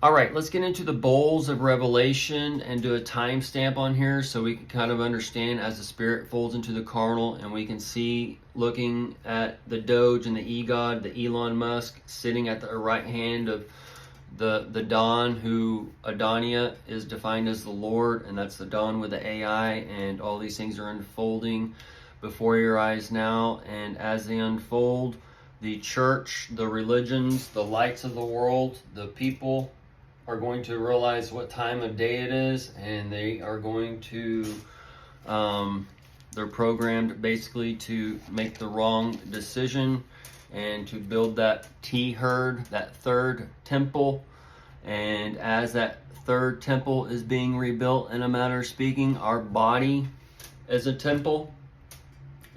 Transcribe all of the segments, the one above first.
All right, let's get into the bowls of Revelation and do a timestamp on here so we can kind of understand as the spirit folds into the carnal, and we can see, looking at the Doge and the E-God, the Elon Musk, sitting at the right hand of the Don, who Adonia is defined as the Lord, and that's the Don with the AI, and all these things are unfolding before your eyes now. And as they unfold, the church, the religions, the lights of the world, the people are going to realize what time of day it is, and they are going to they're programmed basically to make the wrong decision and to build that T-herd, that third temple. And as that third temple is being rebuilt, in a manner of speaking, our body is a temple,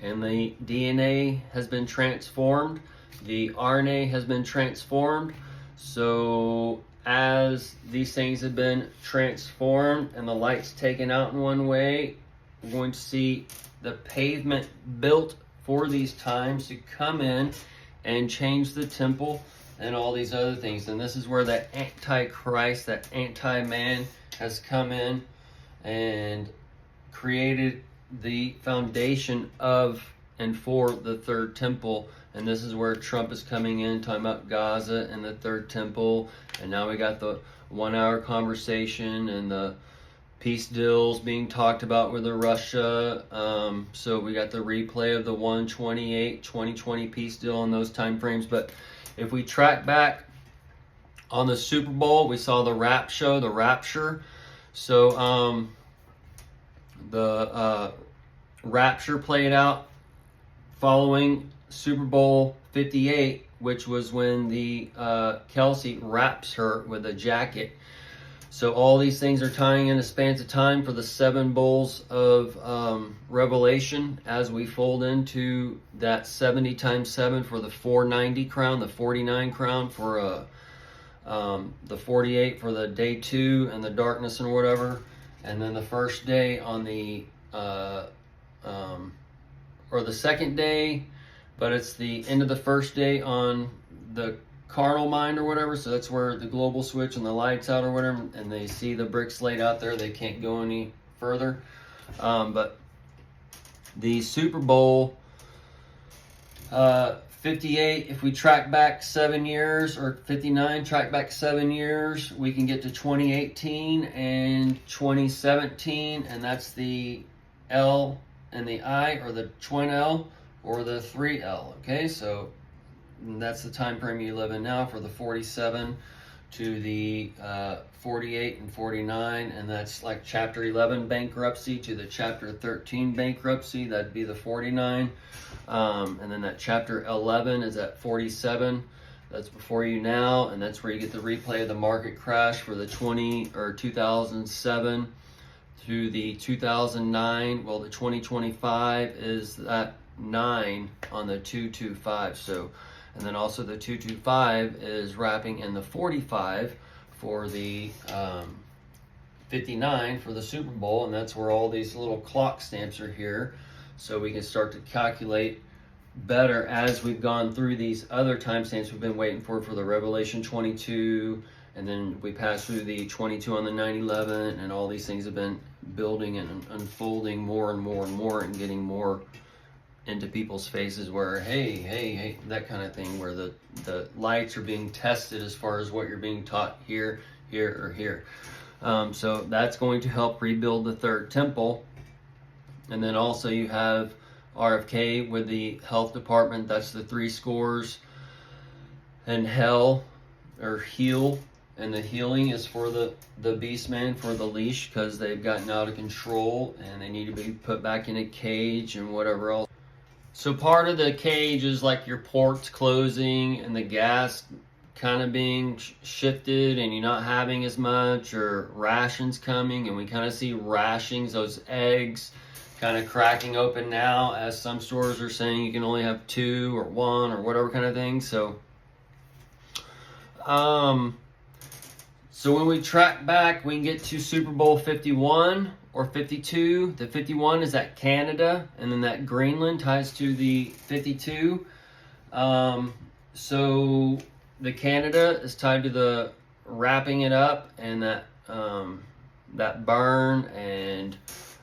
and the DNA has been transformed, the RNA has been transformed. So as these things have been transformed and the light's taken out in one way, we're going to see the pavement built for these times to come in and change the temple and all these other things. And this is where that antichrist, that anti-man, has come in and created the foundation of and for the third temple. And this is where Trump is coming in, talking about Gaza and the third temple. And now we got the 1 hour conversation and the peace deals being talked about with Russia. So we got the replay of the 1/28/2020 peace deal in those time frames. But if we track back on the Super Bowl, we saw the rapture. So the rapture played out following Super Bowl 58, which was when the Kelsey wraps her with a jacket. So all these things are tying in a span of time for the 7 bowls of Revelation as we fold into that 70 times 7 for the 490 crown, the 49 crown for the 48 for the day 2 and the darkness and whatever. And then the first day on the or the second day, but it's the end of the first day on the carnal mind or whatever. So that's where the global switch and the lights out or whatever, and they see the bricks laid out there. They can't go any further. But the Super Bowl 58, if we track back 7 years, or 59, track back 7 years, we can get to 2018 and 2017, and that's the L and the I, or the twin L, or the 3L. Okay, so that's the time frame you live in now for the 47 to the 48 and 49, and that's like chapter 11 bankruptcy to the chapter 13 bankruptcy. That'd be the 49, and then that chapter 11 is at 47. That's before you now, and that's where you get the replay of the market crash for the 2007 to the 2009. Well, the 2025 is that 9 on the 225. So, and then also the 225 is wrapping in the 45 for the 59 for the Super Bowl, and that's where all these little clock stamps are here, so we can start to calculate better as we've gone through these other timestamps we've been waiting for the Revelation 22, and then we passed through the 22 on the 9/11, and all these things have been building and unfolding more and more and more, and getting more into people's faces where, hey, that kind of thing, where the lights are being tested as far as what you're being taught here, or here. So that's going to help rebuild the third temple. And then also you have RFK with the health department. That's the 3 scores. And hell, or heal. And the healing is for the beast man, for the leash, because they've gotten out of control and they need to be put back in a cage and whatever else. So part of the cage is like your ports closing and the gas kind of being shifted, and you're not having as much, or rations coming, and we kind of see rations, those eggs kind of cracking open now, as some stores are saying you can only have 2 or 1 or whatever kind of thing. So so when we track back, we can get to Super Bowl 51 or 52. The 51 is at Canada, and then that Greenland ties to the 52. So the Canada is tied to the wrapping it up, and that burn and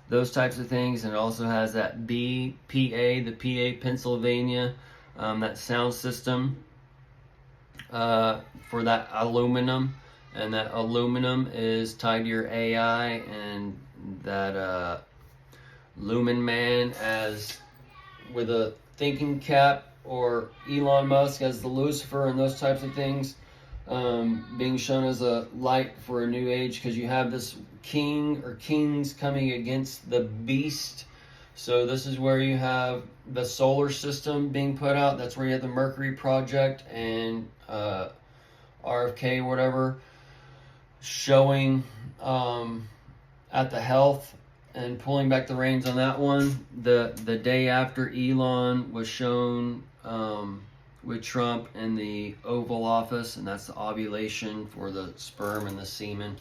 those types of things. And it also has that BPA, the PA Pennsylvania, that sound system for that aluminum, and that aluminum is tied to your AI, and that Lumen Man as with a thinking cap, or Elon Musk as the Lucifer, and those types of things, being shown as a light for a new age, because you have this king or kings coming against the beast. So this is where you have the solar system being put out. That's where you have the Mercury Project and RFK, whatever, showing at the health and pulling back the reins on that one. The day after Elon was shown with Trump in the Oval Office, and that's the ovulation for the sperm and the semen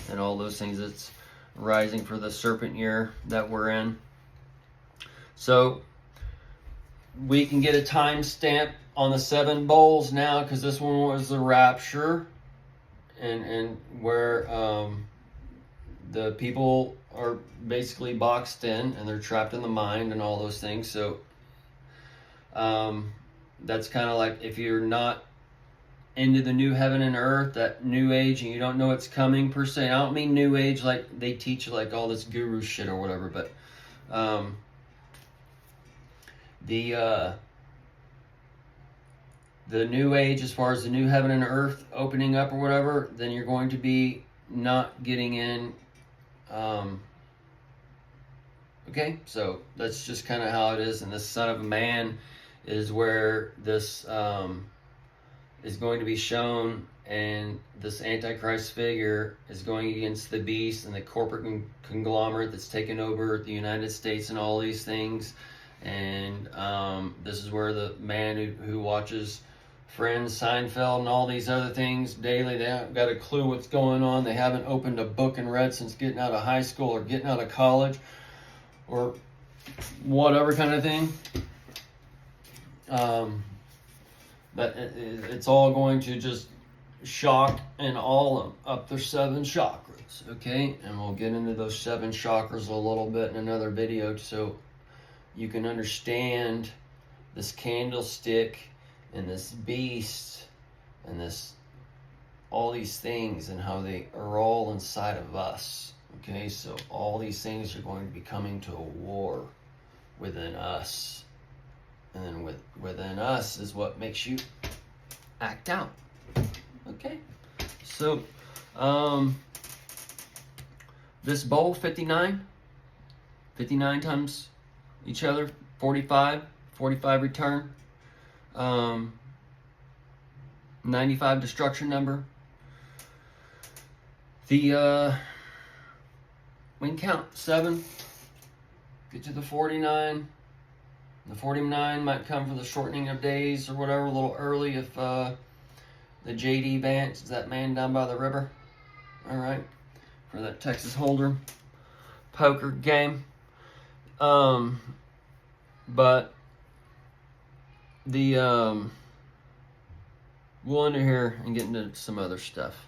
and all those things. It's rising for the serpent year that we're in. So we can get a timestamp on the 7 bowls now, because this one was the rapture, and where the people are basically boxed in and they're trapped in the mind and all those things. So that's kind of like, if you're not into the new heaven and earth, that new age, and you don't know it's coming per se. I don't mean new age like they teach like all this guru shit or whatever, but the new age, as far as the new heaven and earth opening up or whatever, then you're going to be not getting in. Okay, so that's just kind of how it is. And this Son of Man is where this is going to be shown, and this Antichrist figure is going against the beast and the corporate conglomerate that's taken over the United States and all these things. And this is where the man who watches Friends, Seinfeld, and all these other things daily, they haven't got a clue what's going on. They haven't opened a book and read since getting out of high school or getting out of college or whatever kind of thing. But it's all going to just shock and all up their 7 chakras, okay? And we'll get into those 7 chakras a little bit in another video, so you can understand this candlestick and this beast and this, all these things, and how they are all inside of us. Okay, so all these things are going to be coming to a war within us, and then within us is what makes you act out. Okay, so this bowl, 59 times each other, 45 return, 95 destruction number. The we can count 7, get to the 49. The 49 might come for the shortening of days or whatever, a little early if the JD Vance is that man down by the river. All right, for that Texas Hold'em poker game. But the we'll end it here and get into some other stuff.